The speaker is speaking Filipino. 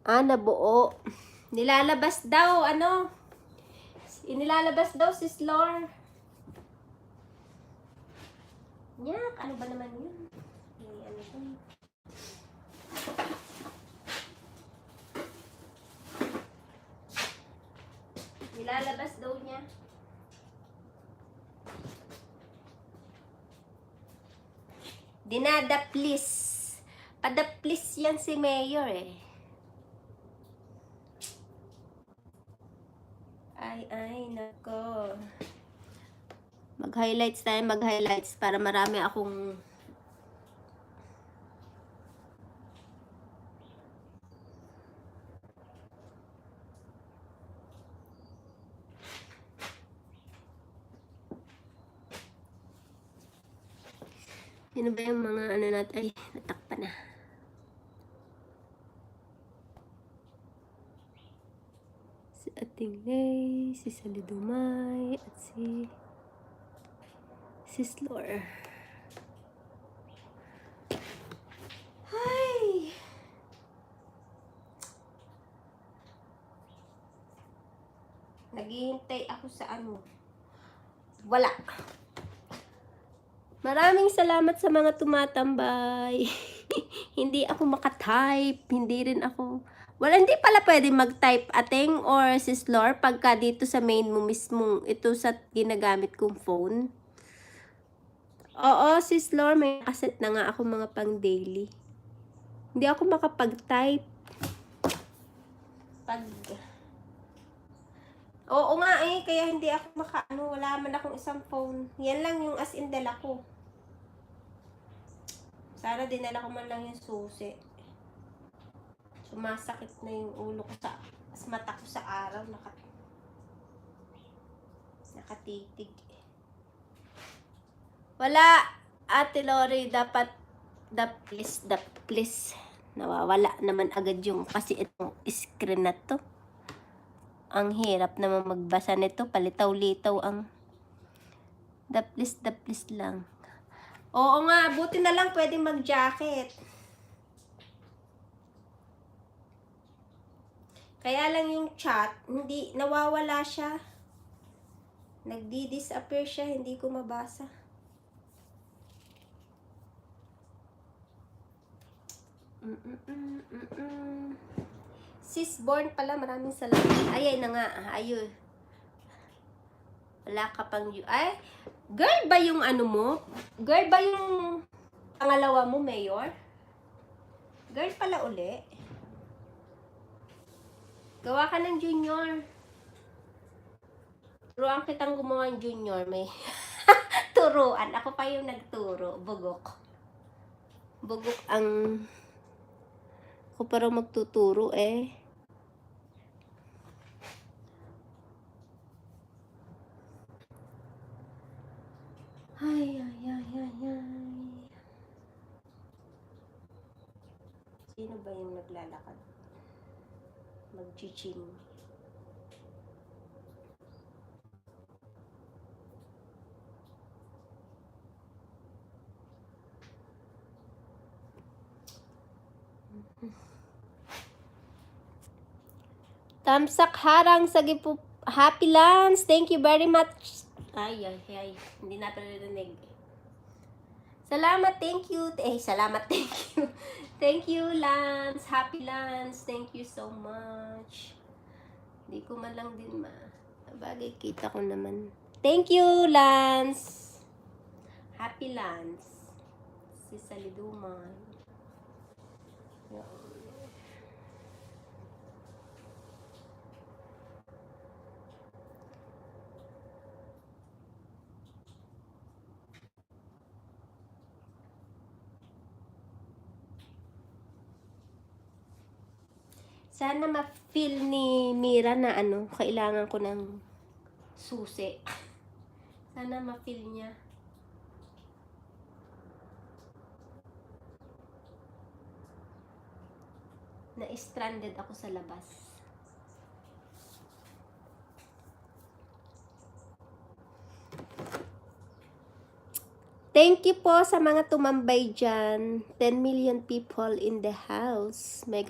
Nabuo. Nilalabas daw, inilalabas daw si Slor. Yak, ano ba naman yun? Ano to? Nilalabas daw niya. Dinadaplis. Padaplis yan si Mayor eh. Ay, nako. Mag-highlights tayo, mag-highlights para marami akong sino ba yung mga ano natin? Ay, natakpan na. Si Ating Lay, si Salidumay, at si Slor. Ay! Naghihintay ako sa ano. Wala. Maraming salamat sa mga tumatambay. Hindi ako makatype. Hindi rin ako... hindi pala pwede mag-type Ating or si Slor pagka dito sa main mo mismo. Ito sa ginagamit kong phone. Oo, si Slor, may cassette na nga ako mga pang daily. Hindi ako makapag-type. Oo nga kaya hindi ako wala man akong isang phone. Yan lang yung as in dala ko. Sana dinala ko man lang yung susi. Sumasakit na yung ulo ko mata ko sa araw. Nakatitig. Wala, Ate Lori, dapat please. Nawawala naman agad yung kasi itong screen na to. Ang hirap naman magbasa nito, palitaw-litaw ang please lang. Oo nga, buti na lang pwede mag-jacket. Kaya lang yung chat, hindi, nawawala siya. Nagdi-disappear siya, hindi ko mabasa. Sisborn pala, maraming salamat. Ay na nga, ayun. Wala ka pang, ay, girl ba yung ano mo? Girl ba yung pangalawa mo, Mayor? Girl pala uli. Gawa ka ng junior. Turuan kitang gumawa ng junior, may turuan. Ako pa yung nagturo, bugok ang ako para magtuturo eh. Ay. Sino ba yung naglalakad? Mag-gym. Tamsak harang sa gipo. Happy Lance, thank you very much. Ay. Hindi na narinig. Salamat, thank you. Salamat, thank you. Thank you, Lance. Happy Lance. Thank you so much. Hindi ko man lang din bagay, kita ko naman. Thank you, Lance. Happy Lance. Si Saliduman. Sana ma-feel ni Mira na kailangan ko ng susi. Sana ma-feel niya. Na-stranded ako sa labas. Thank you po sa mga tumambay dyan. 10 million people in the house. Mega